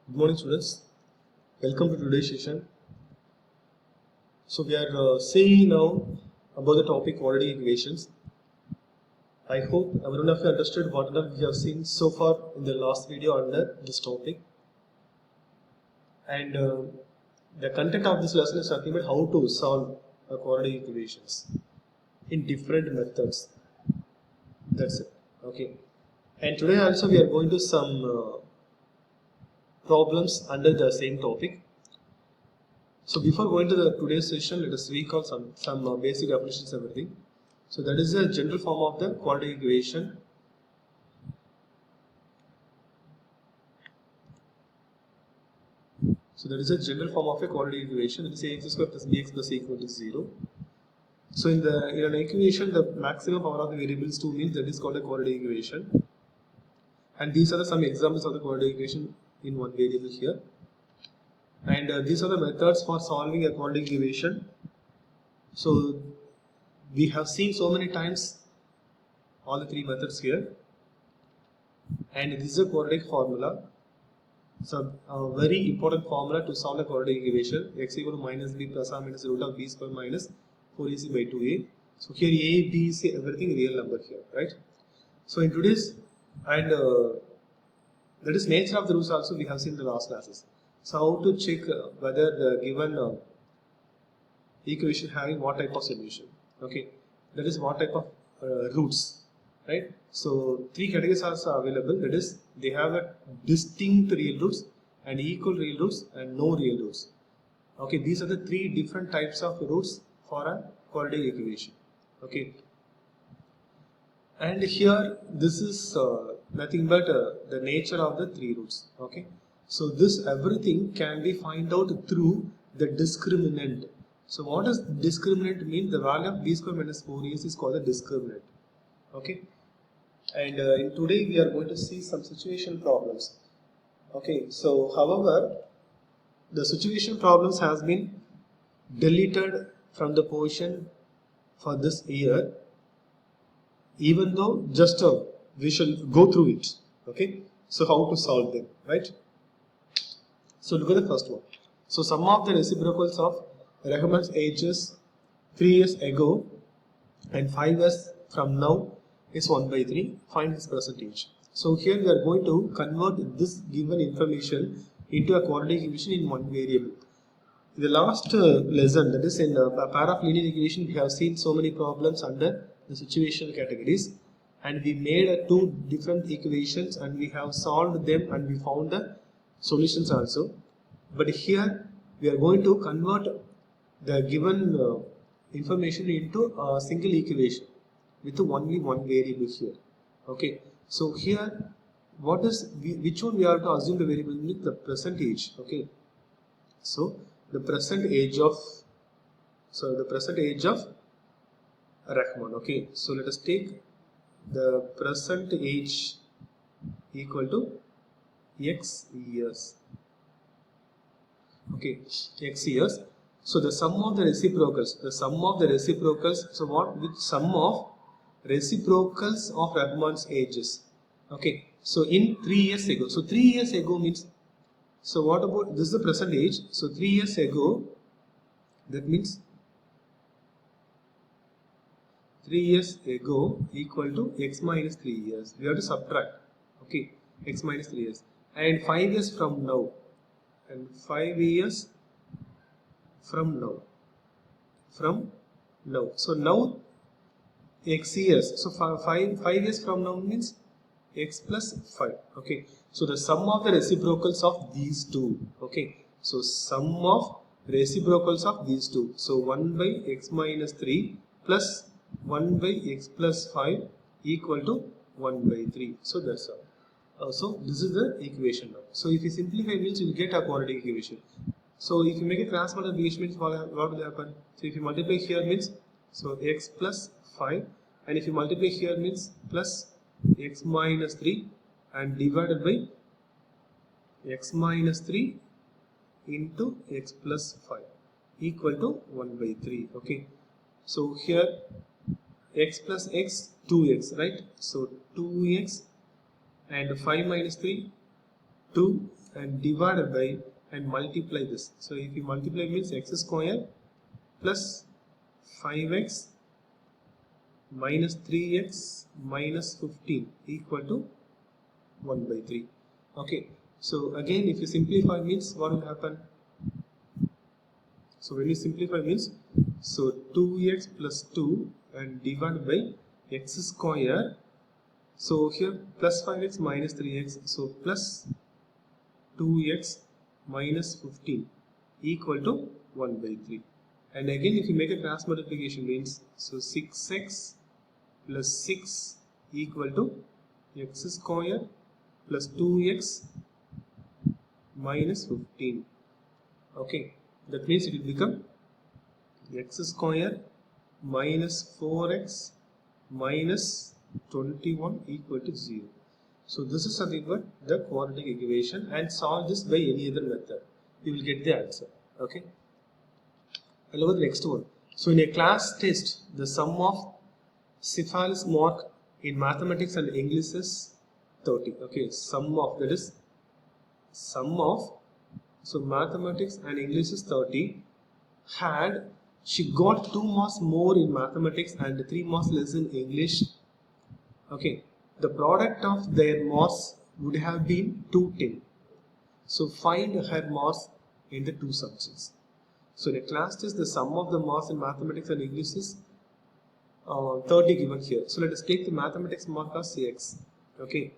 Good morning, students. Welcome to today's session. So we are seeing now about the topic quadratic equations. I hope everyone of you understood what we have seen so far in the last video under this topic. And the content of this lesson is talking about how to solve quadratic equations in different methods. That's it. Okay. And today also we are going to some problems under the same topic. So before going to the today's session, let us recall some basic definitions and everything. So that is a general form of the quadratic equation. So that is a general form of a quadratic equation. That is ax square plus bx plus c equal to 0. So in an equation, the maximum power of the variables 2 means that is called a quadratic equation. And these are some examples of the quadratic equation in one variable here. And these are the methods for solving a quadratic equation. So we have seen so many times all the three methods here, and this is a quadratic formula. So a very important formula to solve a quadratic equation: x equal to minus b plus or minus root of b square minus 4ac by 2a. So here a, b, c, everything real number here, right? So in today's that is nature of the rules also we have seen in the last classes. So how to check whether the given equation having what type of solution? Okay, that is what type of roots, right? So three categories are available. That is, they have a distinct real roots and equal real roots and no real roots. Okay, these are the three different types of roots for a quadratic equation. Okay, and here this is nothing but the nature of the three roots. Okay, so this everything can be find out through the discriminant. So what does discriminant mean? The value of b square minus 4ac is called the discriminant. Okay, and in today we are going to see some situation problems. Okay, so however, the situation problems has been deleted from the portion for this year, even though just we shall go through it. Okay, so how to solve them, right? So look at the first one. So sum of the reciprocals of Rahman's ages 3 years ago and 5 years from now is 1 by 3. Find his percentage. So here we are going to convert this given information into a quadratic equation in one variable. In the last lesson, that is in a pair of linear equation, we have seen so many problems under the situational categories, and we made two different equations and we have solved them and we found the solutions also. But here we are going to convert the given information into a single equation with only one variable here. Okay, so here what is which one we have to assume the variable with the percentage. Okay, so the present age of Rahman. Okay, so let us take the present age equal to x years. Okay, x years. So the sum of the reciprocals. So what? Which sum of reciprocals of Rahman's ages? Okay, so in 3 years ago. So 3 years ago means. So what about this is the present age? So 3 years ago, that means 3 years ago equal to x minus 3 years. We have to subtract. Okay, x minus 3 years. And 5 years from now. And 5 years from now. So now x years. So 5 years from now means x plus 5. Okay, so the sum of the reciprocals of these two. Okay, so sum of reciprocals of these two. So 1 by x minus 3 plus 1 by x plus 5 equal to 1 by 3. So that's all. So this is the equation now. So if you simplify means you will get a quadratic equation. So if you make a cross multiplication means what will happen? So if you multiply here means so x plus 5, and if you multiply here means plus x minus 3 and divided by x minus 3 into x plus 5 equal to 1 by 3. Okay, so here x plus x 2x, right? So 2x and 5 minus 3 2 and divided by and multiply this. So if you multiply means x square plus 5x minus 3x minus 15 equal to 1 by 3. Okay, so again if you simplify means what will happen? So when you simplify means, so 2x plus 2 and divided by x square. So here plus 5x minus 3x, so plus 2x minus 15 equal to 1 by 3. And again if you make a cross multiplication means, so 6x plus 6 equal to x square plus 2x minus 15. Okay, that means it will become x square minus 4x minus 21 equal to 0. So this is something about the quadratic equation, and solve this by any other method. You will get the answer. Okay. And look at the next one. So in a class test, the sum of Cephal's mark in mathematics and English is 30. Okay, sum of, that is sum of, so mathematics and English is 30. Had she got 2 marks more in mathematics and 3 marks less in English, okay, the product of their marks would have been 210. So find her marks in the 2 subjects. So in a class test, the sum of the marks in mathematics and English is 30 given here. So let us take the mathematics mark as x. Okay.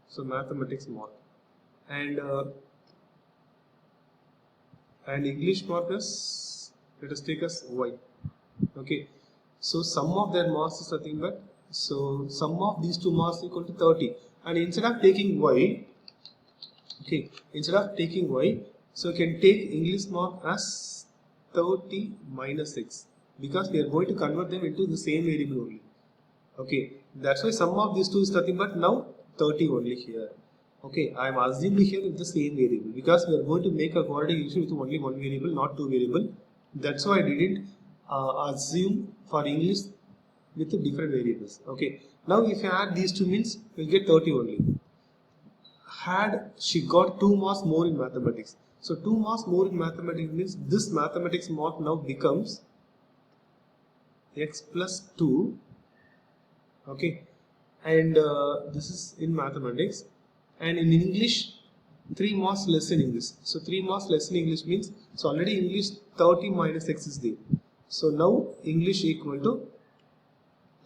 So mathematics mark and English mark as, let us take as y. Okay. So sum of their marks is nothing but, so sum of these 2 marks equal to 30. And instead of taking y, okay, instead of taking y, so you can take English mark as 30 minus x, because we are going to convert them into the same variable only. Okay, that's why sum of these 2 is nothing but now 30 only here. Okay, I am assuming here with the same variable, because we are going to make a quadratic equation with only one variable, not 2 variable. That's why I didn't assume for English with the different variables. Okay, now if you add these 2 means you will get 30 only. Had she got 2 marks more in mathematics, so 2 marks more in mathematics means this mathematics mark now becomes x plus 2. Okay, and this is in mathematics, and in English 3 marks less in English. So 3 marks less in English means, so already English 30 minus x is there. So now English equal to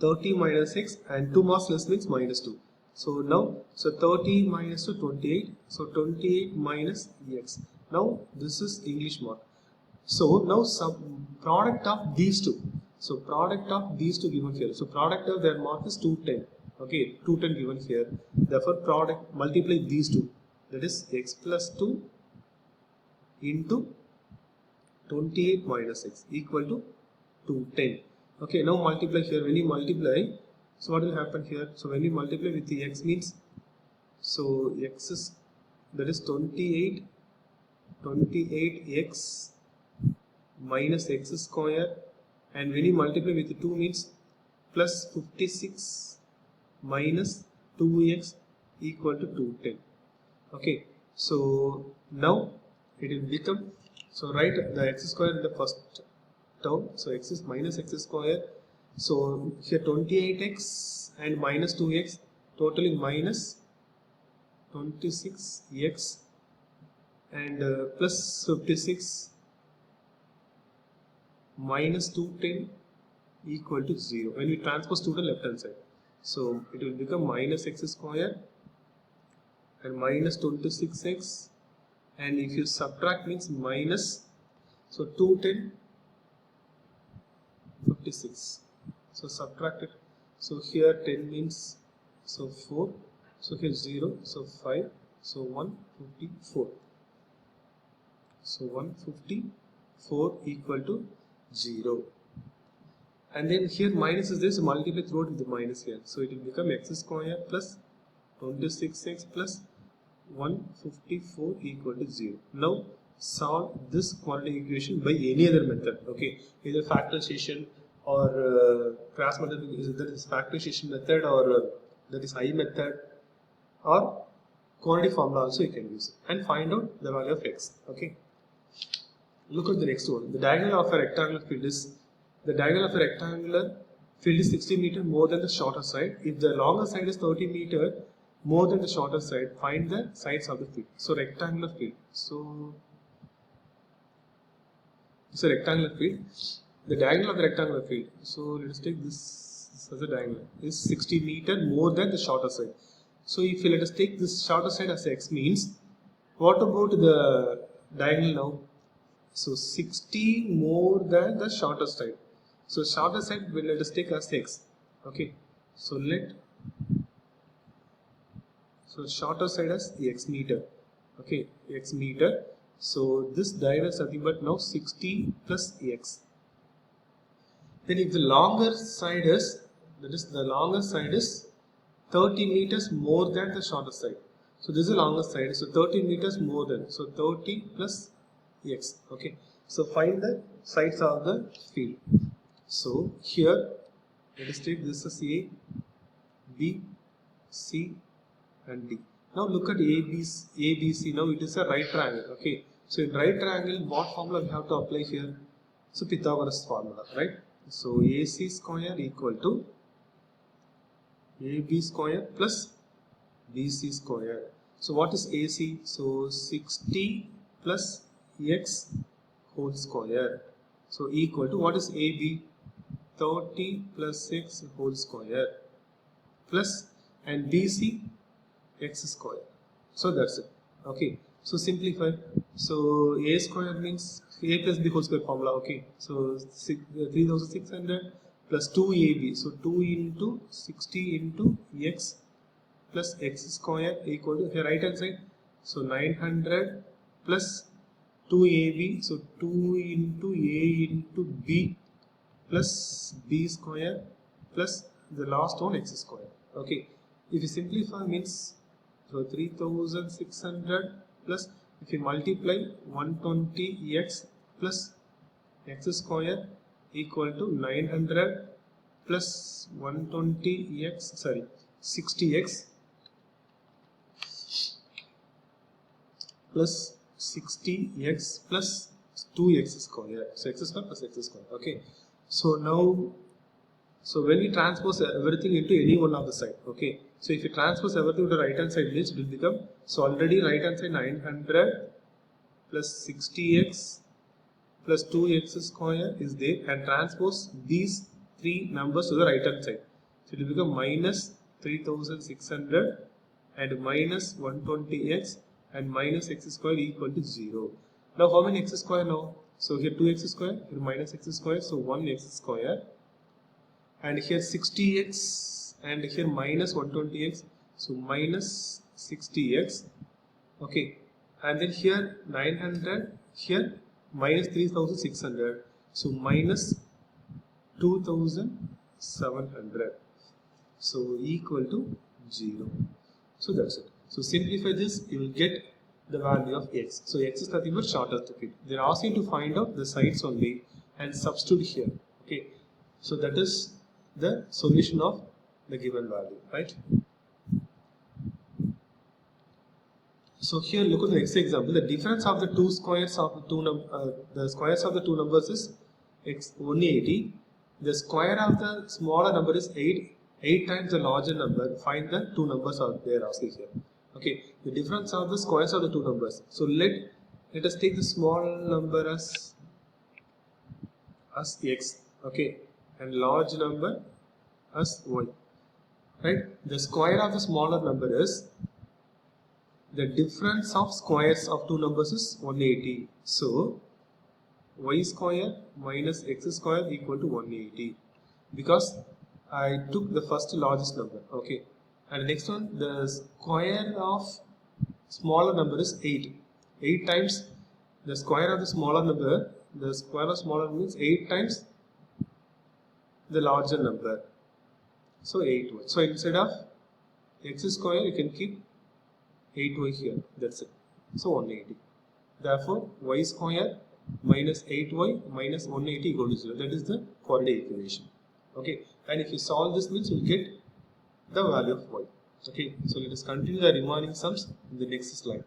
30 minus x, and 2 marks less means minus 2. So now, so 30 minus 2, 28. So 28 minus x. Now this is English mark. So now some product of these 2. So product of these 2 given here. So product of their mark is 210. Okay, 210 given here. Therefore product, multiply these 2. That is x plus 2 into 28 minus x equal to 210. Okay, now multiply here. When you multiply, so what will happen here? So when you multiply with the x means, so x is, that is 28x minus x square, and when you multiply with the 2 means plus 56 minus 2x equal to 210. Okay, so now it will become, so write the x square in the first term, so x is minus x square. So here 28x and minus 2x, totally minus 26x and plus 56 minus 210 equal to 0. When we transpose to the left hand side, so it will become minus x square and minus 26x, and if you subtract means minus, so 210 56. So subtract it. So here 10 means, so 4. So here 0. So 5. So 154. So 154 equal to 0. And then here minus is there, so multiply throughout with the minus here. So it will become x square plus 26x plus 154 equal to 0. Now solve this quadratic equation by any other method. Okay, either factorization or cross multiplication, that is factorization method, or that is I method, or quantity formula also you can use it and find out the value of x. Okay. Look at the next one. The diagonal of a rectangular field is 60 meter more than the shorter side. If the longer side is 30 meter more than the shorter side, find the sides of the field. So rectangular field. So it's a rectangular field. The diagonal of the rectangular field. So let us take this as a diagonal. Is 60 meter more than the shorter side. So if you let us take this shorter side as x means, what about the diagonal now? So 60 more than the shorter side. So shorter side will let us take as x. Okay. So shorter side as x meter. Okay, x meter. So this diagonal is nothing but now 60 plus x. Then if the longer side is, that is the longer side is 30 meters more than the shorter side. So this is the longer side. So 30 meters more than. So 30 plus x. Okay. So find the sides of the field. So here let us take this as A, B, C and D. Now look at A, B, C. Now it is a right triangle. Okay. So in right triangle, what formula we have to apply here? So Pythagoras formula, right? So AC square equal to AB square plus BC square. So what is AC? So 60 plus x whole square. So equal to what is AB? 30 plus x whole square plus and BC x square. So that's it. Okay. So simplify. So A square means A plus B whole square formula. Okay. So 3600 plus 2AB. So 2 into 60 into x plus x square equal to the right hand side. So 900 plus 2AB. So 2 into A into B plus B square plus the last one x square. Okay. If you simplify means so 3600 plus if you multiply 120x plus x square equal to 900 plus 120x 60x plus 60x plus 2x square. So x square plus x square. Okay. So now, so when we transpose everything into any one of the side, okay. So if you transpose everything to the right hand side means it will become, so already right hand side 900 plus 60x plus 2x square is there, and transpose these three numbers to the right hand side. So it will become minus 3600 and minus 120x and minus x square equal to 0. Now how many x square now? So here 2x square, here minus x square, so 1x square, and here 60x and here minus 120x, so minus 60x. Okay, and then here 900, here minus 3600, so minus 2700, so equal to 0. So that's it. So simplify this, you will get the value of x. So x is nothing but shorter to field. They are asking to find out the sides only and substitute here. Okay, so that is the solution of the given value, right? So here look at the next example. The difference of the two squares of the squares of the two numbers is x 180. The square of the smaller number is 8. 8 times the larger number. Find the two numbers out there asking here. Okay, the difference of the squares of the two numbers. So let us take the small number as x, okay, and large number as y, right? The square of the smaller number is, the difference of squares of two numbers is 180. So y square minus x square equal to 180, because I took the first largest number. Okay, and the next one, the square of smaller number is 8. 8 times the square of the smaller number, the square of smaller number is 8 times the larger number. So 8y. So instead of x square, you can keep 8y here. That's it. So 180. Therefore, y square minus 8y minus 180 equal to 0. That is the quadratic equation. Okay. And if you solve this means you will get the value of y. Okay, so let us continue the remaining sums in the next slide.